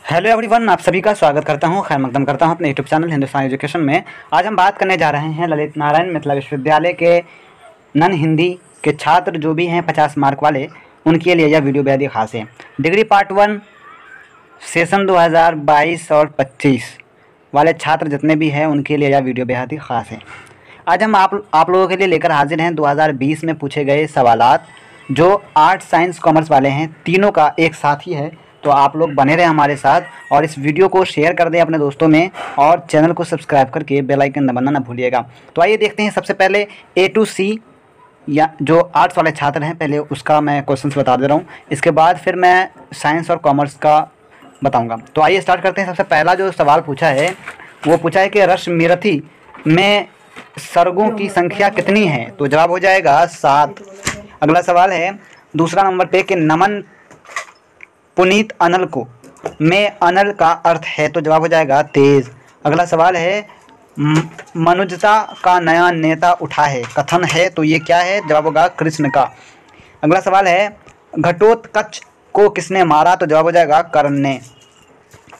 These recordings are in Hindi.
हेलो एवरीवन, आप सभी का स्वागत करता हूं, खैर मकदम करता हूं अपने यूट्यूब चैनल हिंदुस्तान एजुकेशन में। आज हम बात करने जा रहे हैं ललित नारायण मिथिला विश्वविद्यालय के नन हिंदी के छात्र जो भी हैं 50 मार्क वाले, उनके लिए यह वीडियो बेहद ही खास है। डिग्री पार्ट 1 सेशन 2022 और 25 वाले छात्र जितने भी हैं उनके लिए यह वीडियो बेहद ही खास है। आज हम आप लोगों के लिए लेकर हाजिर हैं 2020 में पूछे गए सवालात जो आर्ट्स साइंस कॉमर्स वाले हैं, तीनों का एक साथ ही है। तो आप लोग बने रहें हमारे साथ और इस वीडियो को शेयर कर दें अपने दोस्तों में और चैनल को सब्सक्राइब करके बेल आइकन दबाना ना भूलिएगा। तो आइए देखते हैं सबसे पहले A to C या जो आर्ट्स वाले छात्र हैं, पहले उसका मैं क्वेश्चंस बता दे रहा हूँ, इसके बाद फिर मैं साइंस और कॉमर्स का बताऊँगा। तो आइए स्टार्ट करते हैं। सबसे पहला जो सवाल पूछा है वो पूछा है कि रश्मिरथी में सर्गों की संख्या कितनी है? तो जवाब हो जाएगा 7। अगला सवाल है दूसरा नंबर पे कि नमन पुनीत अनल को में अनल का अर्थ है? तो जवाब हो जाएगा तेज। अगला सवाल है मनुजता का नया नेता उठा है, कथन है, तो ये क्या है? जवाब होगा कृष्ण का। अगला सवाल है घटोत्कच को किसने मारा? तो जवाब हो जाएगा कर्ण ने।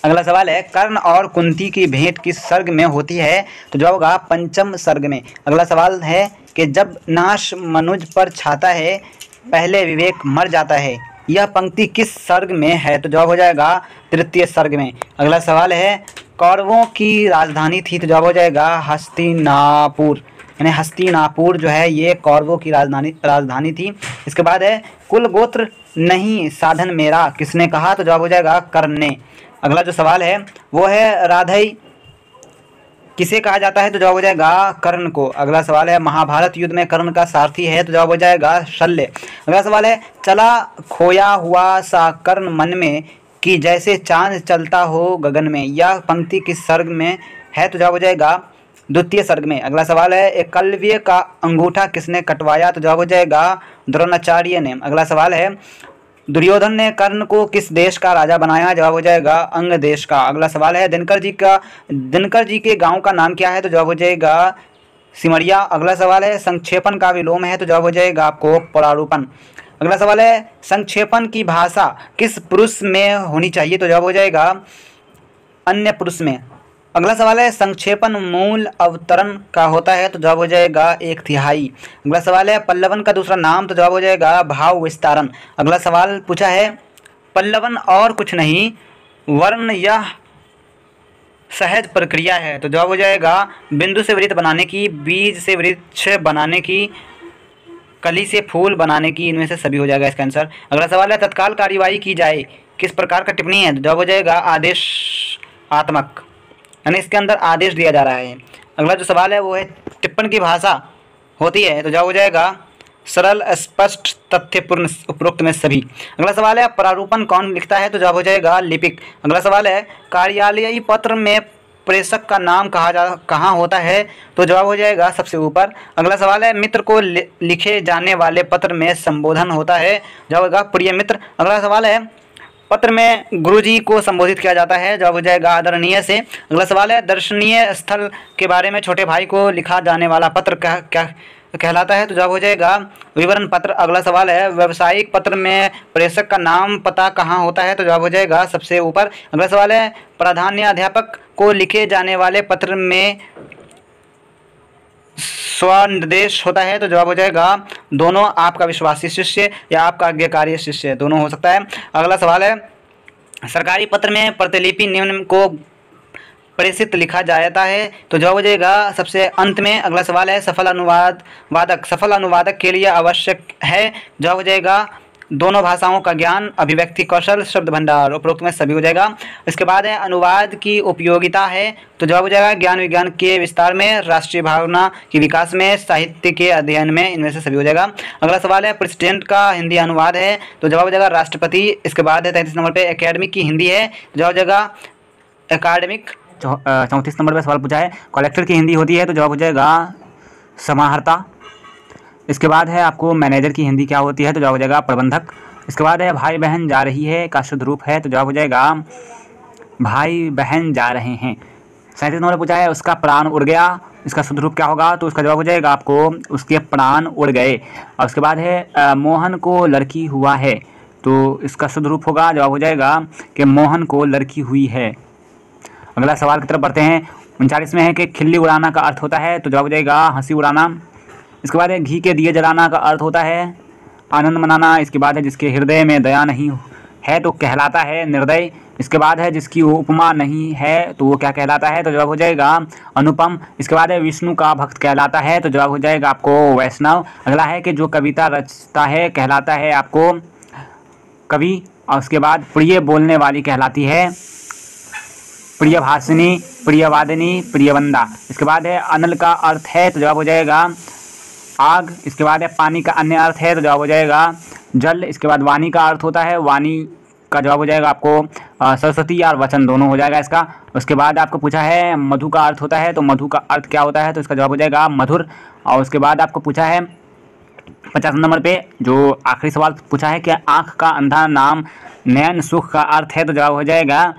अगला सवाल है कर्ण और कुंती की भेंट किस सर्ग में होती है? तो जवाब होगा पंचम सर्ग में। अगला सवाल है कि जब नाश मनुज पर छाता है पहले विवेक मर जाता है, यह पंक्ति किस सर्ग में है? तो जवाब हो जाएगा तृतीय सर्ग में। अगला सवाल है कौरवों की राजधानी थी? तो जवाब हो जाएगा हस्तिनापुर, यानी हस्तिनापुर जो है ये कौरवों की राजधानी थी। इसके बाद है कुल गोत्र नहीं साधन मेरा किसने कहा? तो जवाब हो जाएगा कर्ण ने। अगला जो सवाल है वो है राधई किसे कहा जाता है? तो जवाब हो जाएगा कर्ण को। अगला सवाल है महाभारत युद्ध में कर्ण का सारथी है? तो जवाब हो जाएगा शल्य। अगला सवाल है चला खोया हुआ सा कर्ण मन में कि जैसे चांद चलता हो गगन में, यह पंक्ति किस सर्ग में है? तो जवाब हो जाएगा द्वितीय सर्ग में। अगला सवाल है एकलव्य का अंगूठा किसने कटवाया? तो जवाब हो जाएगा द्रोणाचार्य ने। अगला सवाल है दुर्योधन ने कर्ण को किस देश का राजा बनाया? जवाब हो जाएगा अंग देश का। अगला सवाल है दिनकर जी के गांव का नाम क्या है? तो जवाब हो जाएगा सिमरिया। अगला सवाल है संक्षेपण का विलोम है? तो जवाब हो जाएगा आपको परारूपण। अगला सवाल है संक्षेपण की भाषा किस पुरुष में होनी चाहिए? तो जवाब हो जाएगा अन्य पुरुष में। अगला सवाल है संक्षेपण मूल अवतरण का होता है? तो जवाब हो जाएगा 1/3। अगला सवाल है पल्लवन का दूसरा नाम? तो जवाब हो जाएगा भाव विस्तारण। अगला सवाल पूछा है पल्लवन और कुछ नहीं वर्ण यह सहज प्रक्रिया है? तो जवाब हो जाएगा बिंदु से वृत्त बनाने की, बीज से वृक्ष बनाने की, कली से फूल बनाने की, इनमें से सभी हो जाएगा इसका आंसर। अगला सवाल है तत्काल कार्यवाही की जाए किस प्रकार का टिप्पणी है? तो जवाब हो जाएगा आदेश आत्मक, यानी इसके अंदर आदेश दिया जा रहा है। अगला जो सवाल है वो है टिप्पण की भाषा होती है? तो जवाब हो जाएगा सरल स्पष्ट तथ्यपूर्ण उपरोक्त में सभी। अगला सवाल है प्रारूपण कौन लिखता है? तो जवाब हो जाएगा लिपिक। अगला सवाल है कार्यालयी पत्र में प्रेषक का नाम कहाँ होता है? तो जवाब हो जाएगा सबसे ऊपर। अगला सवाल है मित्र को लिखे जाने वाले पत्र में संबोधन होता है? जवाब होगा प्रिय मित्र। अगला सवाल है पत्र में गुरुजी को संबोधित किया जाता है? जवाब हो जाएगा आदरणीय से। अगला सवाल है दर्शनीय स्थल के बारे में छोटे भाई को लिखा जाने वाला पत्र क्या कहलाता है? तो जवाब हो जाएगा विवरण पत्र। अगला सवाल है व्यावसायिक पत्र में प्रेषक का नाम पता कहाँ होता है? तो जवाब हो जाएगा सबसे ऊपर। अगला सवाल है प्रधानाध्यापक को लिखे जाने वाले पत्र में स्वनिर्देश होता है? तो जवाब हो जाएगा दोनों, आपका विश्वासी शिष्य या आपका आज्ञाकारी शिष्य, दोनों हो सकता है। अगला सवाल है सरकारी पत्र में प्रतिलिपि निम्न को प्रेषित लिखा जाता है? तो जवाब हो जाएगा सबसे अंत में। अगला सवाल है सफल अनुवादक के लिए आवश्यक है? जवाब हो जाएगा दोनों भाषाओं का ज्ञान, अभिव्यक्ति कौशल, शब्द भंडार, उपरोक्त में सभी हो जाएगा। इसके बाद है अनुवाद की उपयोगिता है? तो जवाब हो जाएगा ज्ञान विज्ञान के विस्तार में, राष्ट्रीय भावना के विकास में, साहित्य के अध्ययन में, इनमें से सभी हो जाएगा। अगला सवाल है प्रेसिडेंट का हिंदी अनुवाद है? तो जवाब हो जाएगा राष्ट्रपति। इसके बाद है 33 नंबर पे एकेडमिक की हिंदी है? जवाब हो जाएगा एकेडमिक। 34 नंबर पर सवाल पूछा है कलेक्टर की हिंदी होती है? तो जवाब हो जाएगा समाहर्ता। इसके बाद है आपको मैनेजर की हिंदी क्या होती है? तो जवाब हो जाएगा प्रबंधक। इसके बाद है भाई बहन जा रही है का शुद्ध रूप है? तो जवाब हो जाएगा भाई बहन जा रहे हैं। 37 नंबर पूछा है उसका प्राण उड़ गया, इसका शुद्ध रूप क्या होगा? तो उसका जवाब हो जाएगा आपको उसके प्राण उड़ गए। और उसके बाद है मोहन को लड़की हुआ है तो इसका शुद्ध रूप होगा, जवाब हो जाएगा कि मोहन को लड़की हुई है। अगला सवाल की तरफ बढ़ते हैं। 39 में है कि खिल्ली उड़ाना का अर्थ होता है, तो जवाब हो जाएगा हंसी उड़ाना। इसके बाद है घी के दिए जलाना का अर्थ होता है आनंद मनाना। इसके बाद है जिसके हृदय में दया नहीं है तो कहलाता है निर्दय। इसके बाद है जिसकी उपमा नहीं है तो वो क्या कहलाता है, तो जवाब हो जाएगा अनुपम। इसके बाद है विष्णु का भक्त कहलाता है, तो जवाब हो जाएगा आपको वैष्णव। अगला है कि जो कविता रचता है कहलाता है आपको कवि। और उसके बाद प्रिय बोलने वाली कहलाती है प्रियभाषिनी, प्रियवादिनी, प्रियवंदा। इसके बाद है अनल का अर्थ है, तो जवाब हो जाएगा आग। इसके बाद है पानी का अन्य अर्थ है, तो जवाब हो जाएगा जल। इसके बाद वाणी का अर्थ होता है, वाणी का जवाब हो जाएगा आपको सरस्वती या वचन दोनों हो जाएगा इसका। उसके बाद आपको पूछा है मधु का अर्थ होता है, तो मधु का अर्थ क्या होता है, तो इसका जवाब हो जाएगा मधुर। और उसके बाद आपको पूछा है 50 नंबर पे जो आखिरी सवाल पूछा है कि आँख का अंधा नाम नयन सुख का अर्थ है, तो जवाब हो जाएगा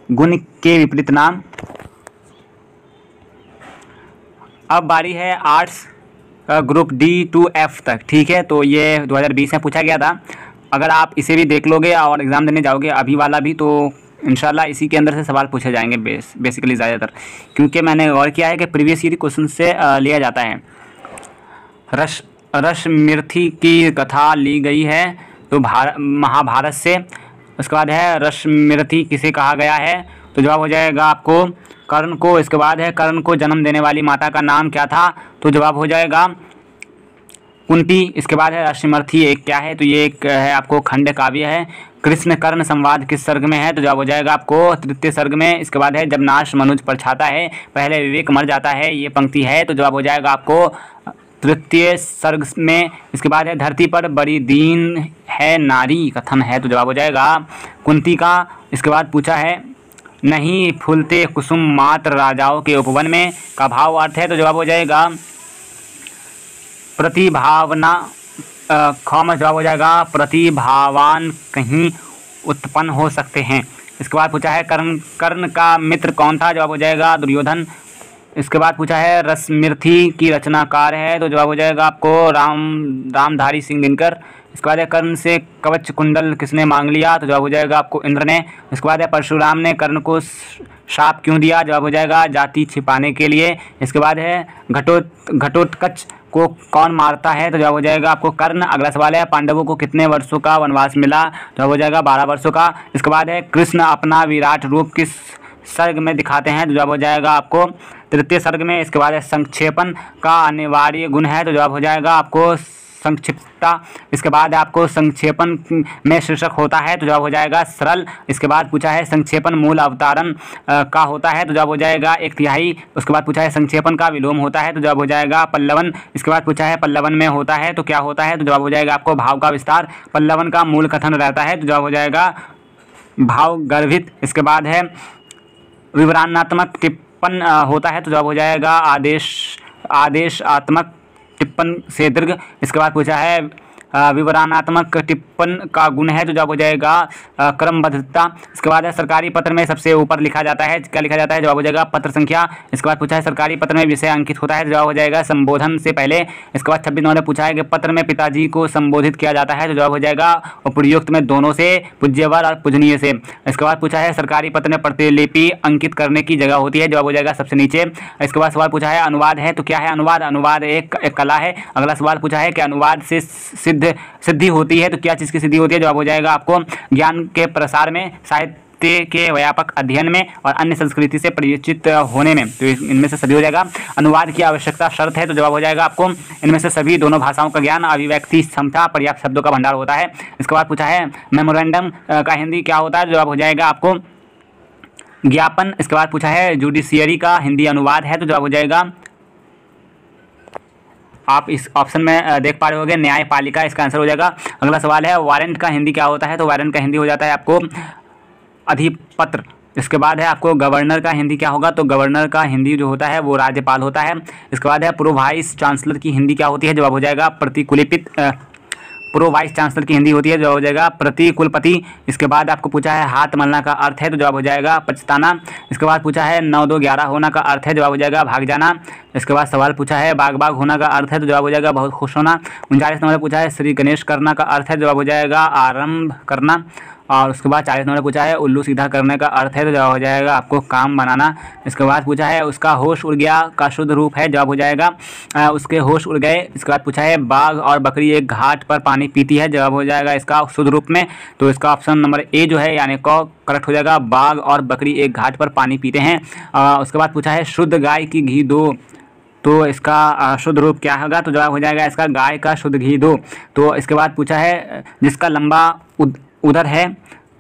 गुण के विपरीत नाम। अब बारी है arts group D to F तक, ठीक है। तो ये 2020 में पूछा गया था। अगर आप इसे भी देख लोगे और एग्ज़ाम देने जाओगे अभी वाला भी, तो इंशाल्लाह इसी के अंदर से सवाल पूछे जाएंगे बेसिकली ज़्यादातर, क्योंकि मैंने गौर किया है कि प्रीवियस ईयर क्वेश्चन से लिया जाता है। रश्मिरथी की कथा ली गई है तो महाभारत से। उसके बाद है रश्मिरथी किसे कहा गया है, तो जवाब हो जाएगा आपको कर्ण को। इसके बाद है कर्ण को जन्म देने वाली माता का नाम क्या था, तो जवाब हो जाएगा कुंती। इसके बाद है रश्मिरथी एक क्या है, तो ये एक है आपको खंड काव्य है। कृष्ण कर्ण संवाद किस सर्ग में है, तो जवाब हो जाएगा आपको तृतीय सर्ग में। इसके बाद है जब नाश मनुज पर छाता है पहले विवेक मर जाता है, ये पंक्ति है, तो जवाब हो जाएगा आपको तृतीय सर्ग में। इसके बाद है धरती पर बड़ी दीन है नारी कथन है, तो जवाब हो जाएगा कुंती का। इसके बाद पूछा है नहीं फूलते कुसुम मात्र राजाओं के उपवन में का भाव अर्थ है, तो जवाब हो जाएगा प्रतिभावना। में जवाब हो जाएगा प्रतिभावान कहीं उत्पन्न हो सकते हैं। इसके बाद पूछा है कर्ण का मित्र कौन था, जवाब हो जाएगा दुर्योधन। इसके बाद पूछा है रश्मिरथी की रचनाकार है, तो जवाब हो जाएगा आपको रामधारी सिंह दिनकर। इसके बाद है कर्ण से कवच कुंडल किसने मांग लिया, तो जवाब हो जाएगा आपको इंद्र ने। इसके बाद है परशुराम ने कर्ण को शाप क्यों दिया, जवाब हो जाएगा जाति छिपाने के लिए। इसके बाद है घटोत्कच को कौन मारता है, तो जवाब हो जाएगा आपको कर्ण। अगला सवाल है पांडवों को कितने वर्षों का वनवास मिला, जवाब हो जाएगा 12 वर्षों का। इसके बाद है कृष्ण अपना विराट रूप किस सर्ग में दिखाते हैं, तो जवाब हो जाएगा आपको तृतीय सर्ग में। इसके बाद है संक्षेपण का अनिवार्य गुण है, तो जवाब हो जाएगा आपको संक्षिप्तता। इसके बाद आपको संक्षेपण में शीर्षक होता है, तो जवाब हो जाएगा सरल। इसके बाद पूछा है संक्षेपण मूल अवतारण का होता है, तो जवाब हो जाएगा 1/3। उसके बाद पूछा है संक्षेपण का विलोम होता है, तो जवाब हो जाएगा पल्लवन। इसके बाद पूछा है पल्लवन में होता है तो क्या होता है, तो जवाब हो जाएगा आपको भाव का विस्तार। पल्लवन का मूल कथन रहता है, तो जवाब हो जाएगा भाव गर्भित। इसके बाद है विवरणात्मक टिप्पण होता है, तो जवाब हो जाएगा आदेशात्मक टिप्पण से दीर्घ। इसके बाद पूछा है विवरणात्मक टिप्पण का गुण है, तो जवाब हो जाएगा क्रमबद्धता। इसके बाद है सरकारी पत्र में सबसे ऊपर लिखा जाता है, क्या लिखा जाता है, जवाब हो जाएगा पत्र संख्या। इसके बाद पूछा है सरकारी पत्र में विषय अंकित होता है, तो जवाब हो जाएगा संबोधन से पहले। इसके बाद 26 नंबर पूछा है कि पत्र में पिताजी को संबोधित किया जाता है, तो जवाब हो जाएगा उपयुक्त में दोनों से, पूज्यवर और पूजनीय से। इसके बाद पूछा है सरकारी पत्र में प्रतिलिपि अंकित करने की जगह होती है, जवाब हो जाएगा सबसे नीचे। इसके बाद सवाल पूछा है अनुवाद है तो क्या है अनुवाद, अनुवाद एक कला है। अगला सवाल पूछा है कि अनुवाद से सिद्धि होती है, तो क्या चीज़ की सिद्धि होती है, जवाब हो जाएगा आपको ज्ञान के प्रसार में, साहित्य के व्यापक अध्ययन में और अन्य संस्कृति से परिचित होने में। तो इनमें से सभी हो जाएगा। अनुवाद की आवश्यकता शर्त है, तो जवाब हो जाएगा आपको इनमें से सभी। दोनों भाषाओं का ज्ञान, अभिव्यक्ति क्षमता, पर्याप्त शब्दों का भंडार होता है। इसके बाद पूछा है मेमोरेंडम का हिंदी क्या होता है, जवाब हो जाएगा आपको ज्ञापन। इसके बाद पूछा है जुडिशियरी का हिंदी अनुवाद है, तो जवाब हो जाएगा, आप इस ऑप्शन में देख पा रहे होंगे, न्यायपालिका इसका आंसर हो जाएगा। अगला सवाल है वारंट का हिंदी क्या होता है, तो वारंट का हिंदी हो जाता है आपको अधिपत्र। इसके बाद है आपको गवर्नर का हिंदी क्या होगा, तो गवर्नर का हिंदी जो होता है वो राज्यपाल होता है। इसके बाद है प्रो वाइस चांसलर की हिंदी क्या होती है, जवाब हो जाएगा प्रो वाइस चांसलर की हिंदी होती है, जवाब हो जाएगा प्रति कुलपति। इसके बाद आपको पूछा है हाथ मलना का अर्थ है, तो जवाब हो जाएगा पछताना। इसके बाद पूछा है 9 2 11 होना का अर्थ है, जवाब हो जाएगा भाग जाना। इसके बाद सवाल पूछा है बाग बाग होना का अर्थ है, तो जवाब हो जाएगा बहुत खुश होना। 39 नंबर पूछा है श्री गणेश करना का अर्थ है, जवाब हो जाएगा आरंभ करना। और उसके बाद 40 नंबर पूछा है उल्लू सीधा करने का अर्थ है, तो जवाब हो जाएगा आपको काम बनाना। इसके बाद पूछा है उसका होश उड़ गया का शुद्ध रूप है, जवाब हो जाएगा उसके होश उड़ गए। इसके बाद पूछा है बाघ और बकरी एक घाट पर पानी पीती है, जवाब हो जाएगा इसका शुद्ध रूप में, तो इसका ऑप्शन नंबर ए जो है यानी क करेक्ट हो जाएगा। बाघ और बकरी एक घाट पर पानी पीते हैं। उसके बाद पूछा है शुद्ध गाय की घी दो, तो इसका शुद्ध रूप क्या होगा, तो जवाब हो जाएगा इसका गाय का शुद्ध घी दो। तो इसके बाद पूछा है जिसका लंबा उदर है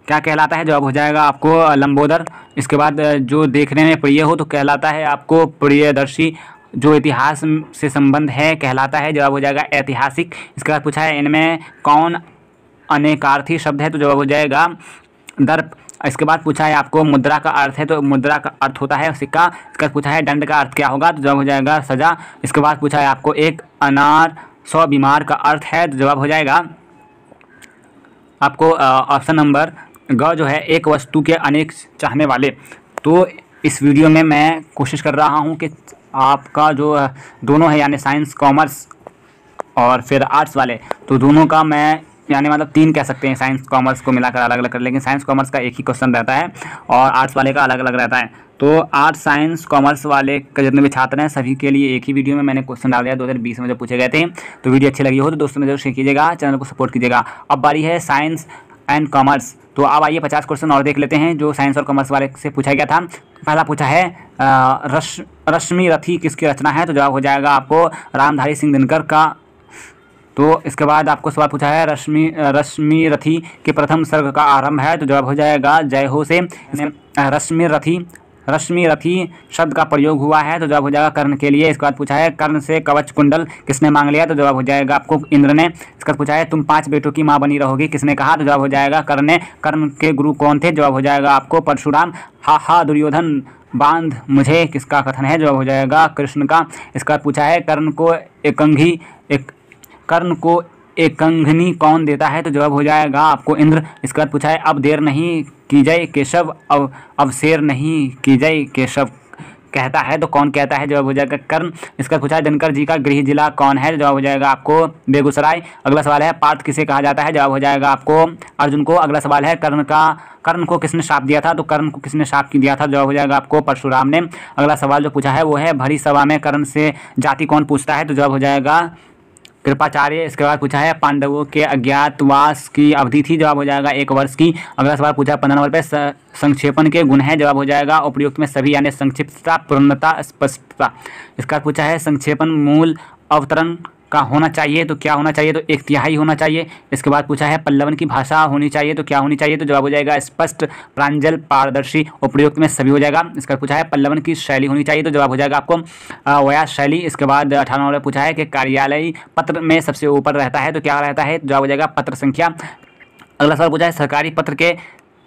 क्या कहलाता है, जवाब हो जाएगा आपको लंबोदर। इसके बाद जो देखने में प्रिय हो तो कहलाता है आपको प्रियदर्शी। जो इतिहास से संबंध है कहलाता है, जवाब हो जाएगा ऐतिहासिक। इसके बाद पूछा है इनमें कौन अनेकार्थी शब्द है, तो जवाब हो जाएगा दर्प। इसके बाद पूछा है आपको मुद्रा का अर्थ है, तो मुद्रा का अर्थ होता है सिक्का। इसके बाद पूछा है दंड का अर्थ क्या होगा, तो जवाब हो जाएगा सजा। इसके बाद पूछा है आपको एक अनार 100 बीमार का अर्थ है, तो जवाब हो जाएगा आपको ऑप्शन नंबर ग जो है एक वस्तु के अनेक चाहने वाले। तो इस वीडियो में मैं कोशिश कर रहा हूं कि आपका जो दोनों है यानी साइंस कॉमर्स और फिर आर्ट्स वाले, तो दोनों का मैं यानी मतलब 3 कह सकते हैं, साइंस कॉमर्स को मिलाकर अलग अलग कर, लेकिन साइंस कॉमर्स का एक ही क्वेश्चन रहता है और आर्ट्स वाले का अलग अलग रहता है। तो आर्ट्स साइंस कॉमर्स वाले के जितने भी छात्र हैं सभी के लिए एक ही वीडियो में मैंने क्वेश्चन डाल दिया 2020 में जो पूछे गए थे। तो वीडियो अच्छी लगी हो तो दोस्तों में जरूर शेयर कीजिएगा, चैनल को सपोर्ट कीजिएगा। अब बारी है साइंस एंड कॉमर्स। तो अब आइए 50 क्वेश्चन और देख लेते हैं जो साइंस और कॉमर्स वाले से पूछा गया था। पहला पूछा है रश्मि रथी किसकी रचना है, तो जवाब हो जाएगा आपको रामधारी सिंह दिनकर का। तो इसके बाद आपको सवाल पूछा है रश्मि रथी के प्रथम सर्ग का आरंभ है, तो जवाब हो जाएगा जय हो से। रश्मि रथी शब्द का प्रयोग हुआ है, तो जवाब हो जाएगा कर्ण के लिए। इसके बाद पूछा है कर्ण से कवच कुंडल किसने मांग लिया, तो जवाब हो जाएगा आपको इंद्र ने। इसके बाद पूछा है तुम 5 बेटों की माँ बनी रहोगी किसने कहा, तो जवाब हो जाएगा कर्ण ने। कर्ण के गुरु कौन थे, जवाब हो जाएगा आपको परशुराम। हा दुर्योधन बांध मुझे किसका कथन है, जवाब हो जाएगा कृष्ण का। इसके बाद पूछा है कर्ण को एकंघनी कौन देता है, तो जवाब हो जाएगा आपको इंद्र। इसके बाद पूछा है अब देर नहीं की जाए केशव अब शेर नहीं की जाए केशव कहता है, तो कौन कहता है, जवाब हो जाएगा कर्ण। इसका पूछा है दिनकर जी का गृह जिला कौन है, जवाब हो जाएगा आपको बेगूसराय। अगला सवाल है पार्थ किसे कहा जाता है, जवाब हो जाएगा आपको अर्जुन को। अगला सवाल है कर्ण को किसने श्राप दिया था, तो कर्ण को किसने श्राप दिया था, जवाब हो जाएगा आपको परशुराम ने। अगला सवाल जो पूछा है वो है भरी सभा में कर्ण से जाति कौन पूछता है, तो जवाब हो जाएगा कृपाचार्य। इसके बाद पूछा है पांडवों के अज्ञातवास की अवधि थी, जवाब हो जाएगा 1 वर्ष की। अगला सवाल पूछा 15 नंबर पे संक्षेपण के गुण है, जवाब हो जाएगा उपयुक्त में सभी यानी संक्षिप्तता पूर्णता स्पष्टता। इसका पूछा है संक्षेपण मूल अवतरण का होना चाहिए तो क्या होना चाहिए, तो 1/3 होना चाहिए। इसके बाद पूछा है पल्लवन की भाषा होनी चाहिए तो क्या होनी चाहिए, तो जवाब हो जाएगा स्पष्ट प्रांजल पारदर्शी उपयुक्त में सभी हो जाएगा। इसका पूछा है पल्लवन की शैली होनी चाहिए तो जवाब हो जाएगा आपको व्यास शैली। इसके बाद 18 नंबर पूछा है कि कार्यालयी पत्र में सबसे ऊपर रहता है तो क्या रहता है, जवाब हो जाएगा पत्र संख्या। अगला सवाल पूछा है सरकारी पत्र के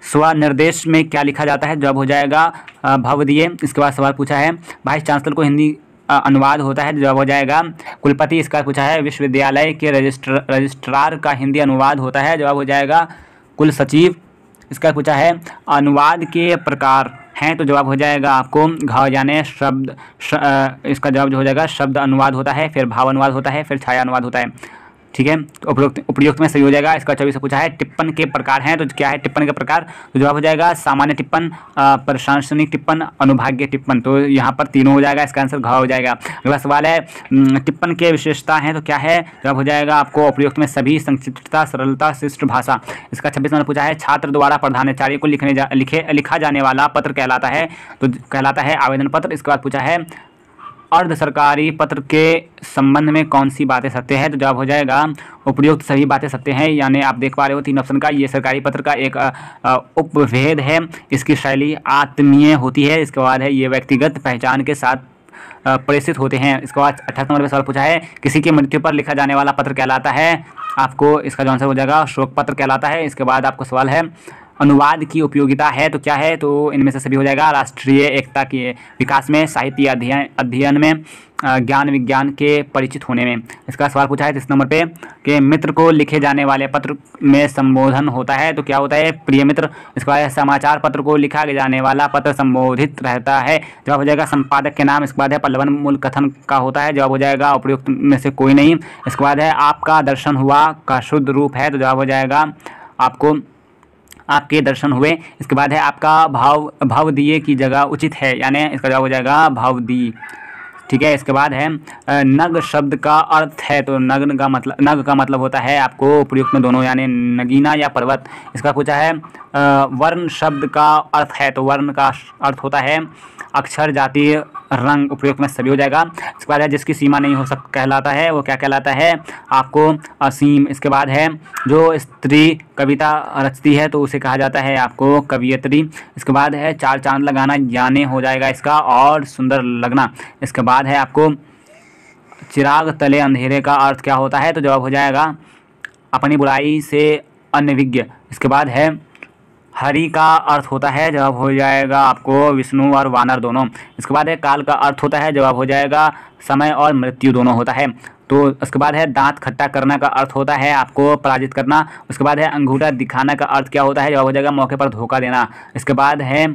स्वनिर्देश में क्या लिखा जाता है, जवाब हो जाएगा भवदीय। इसके बाद सवाल पूछा है वाइस चांसलर को हिंदी अनुवाद होता है, जवाब हो जाएगा कुलपति। इसका पूछा है विश्वविद्यालय के रजिस्ट्रार का हिंदी अनुवाद होता है, जवाब हो जाएगा कुल सचिव। इसका पूछा है अनुवाद के प्रकार हैं तो जवाब हो जाएगा आपको घ यानी शब्द इसका जवाब जो हो जाएगा शब्द अनुवाद होता है, फिर भाव अनुवाद होता है, फिर छाया अनुवाद होता है। ठीक है, तो उपयुक्त में सही हो जाएगा। इसका 24 से पूछा है टिप्पण के प्रकार हैं तो क्या है टिप्पण के प्रकार, तो जवाब हो जाएगा सामान्य टिप्पण, प्रशंसनीय टिप्पण, अनुभाग्य टिप्पण। तो यहाँ पर तीनों हो जाएगा, इसका आंसर घ हो जाएगा। अगला सवाल है टिप्पण के विशेषता हैं तो क्या है, जवाब हो जाएगा आपको उपयुक्त में सभी संक्षिप्तता, सरलता, शिष्ट भाषा। इसका 26 नंबर पूछा है छात्र द्वारा प्रधानाचार्य को लिखा जाने वाला पत्र कहलाता है तो कहलाता है आवेदन पत्र। इसके बाद पूछा है अर्ध सरकारी पत्र के संबंध में कौन सी बातें सत्य है, तो जवाब हो जाएगा उपयुक्त सभी बातें सत्य हैं। यानी आप देख पा रहे हो 3 ऑप्शन का, ये सरकारी पत्र का एक उपभेद है, इसकी शैली आत्मीय होती है। इसके बाद है ये व्यक्तिगत पहचान के साथ प्रेषित होते हैं। इसके बाद 28 नंबर पर सवाल पूछा है किसी की मृत्यु पर लिखा जाने वाला पत्र कहलाता है, आपको इसका जो आंसर हो जाएगा शोक पत्र कहलाता है। इसके बाद आपको सवाल है अनुवाद की उपयोगिता है तो क्या है, तो इनमें से सभी हो जाएगा। राष्ट्रीय एकता के विकास में, साहित्य अध्ययन में, ज्ञान विज्ञान के परिचित होने में। इसका सवाल पूछा है 30 नंबर पे कि मित्र को लिखे जाने वाले पत्र में संबोधन होता है तो क्या होता है, प्रिय मित्र। इसके बाद समाचार पत्र को लिखा जाने वाला पत्र संबोधित रहता है, जवाब हो जाएगा संपादक के नाम। इसके बाद है पल्लवन मूल कथन का होता है, जवाब हो जाएगा उपर्युक्त में से कोई नहीं। इसके बाद है आपका दर्शन हुआ का शुद्ध रूप है तो जवाब हो जाएगा आपको आपके दर्शन हुए। इसके बाद है आपका भाव दिए की जगह उचित है, यानी इसका जवाब हो जाएगा भाव दी। ठीक है। इसके बाद है नग शब्द का अर्थ है तो नग का मतलब होता है आपको प्रयुक्त में दोनों, यानी नगीना या पर्वत। इसका पूछा है वर्ण शब्द का अर्थ है तो वर्ण का अर्थ होता है अक्षर, जाति, रंग, उपयुक्त में सभी हो जाएगा। इसके बाद है जिसकी सीमा नहीं हो सब कहलाता है, वो क्या कहलाता है आपको असीम। इसके बाद है जो स्त्री कविता रचती है तो उसे कहा जाता है आपको कवियत्री। इसके बाद है चार चांद लगाना, यानी हो जाएगा इसका और सुंदर लगना। इसके बाद है आपको चिराग तले अंधेरे का अर्थ क्या होता है तो जवाब हो जाएगा अपनी बुराई से अनभिज्ञ। इसके बाद है हरि का अर्थ होता है, जवाब हो जाएगा आपको विष्णु और वानर दोनों। इसके बाद है काल का अर्थ होता है, जवाब हो जाएगा समय और मृत्यु दोनों होता है। तो इसके बाद है दांत खट्टा करना का अर्थ होता है आपको पराजित करना। उसके बाद है अंगूठा दिखाना का अर्थ क्या होता है, जवाब हो जाएगा मौके पर धोखा देना। इसके बाद है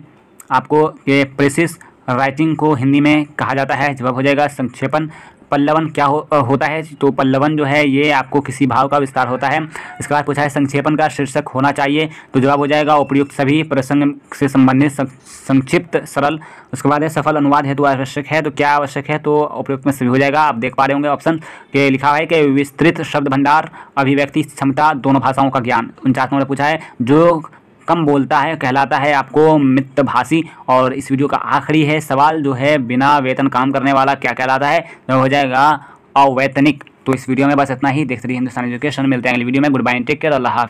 आपको ये प्रेसिस राइटिंग को हिंदी में कहा जाता है, जवाब हो जाएगा संक्षेपण। पल्लवन क्या होता है तो पल्लवन जो है ये आपको किसी भाव का विस्तार होता है। इसके बाद पूछा है संक्षेपण का शीर्षक होना चाहिए तो जवाब हो जाएगा उपयुक्त सभी प्रसंग से संबंधित संक्षिप्त सरल। उसके बाद है सफल अनुवाद हेतु आवश्यक है तो क्या आवश्यक है तो उपयुक्त में सभी हो जाएगा। आप देख पा रहे होंगे ऑप्शन के लिखा है कि विस्तृत शब्द भंडार, अभिव्यक्ति क्षमता, दोनों भाषाओं का ज्ञान। 49 नंबर पूछा है जो कम बोलता है कहलाता है आपको मितभाषी। और इस वीडियो का आखिरी है सवाल जो है बिना वेतन काम करने वाला क्या कहलाता है, तो हो जाएगा अवैतनिक। तो इस वीडियो में बस इतना ही। देखते रहिए हिंदुस्तान एजुकेशन, मिलते हैं अगली वीडियो में। गुड बाय, टेक केयर, अल्लाह हाफ़िज़।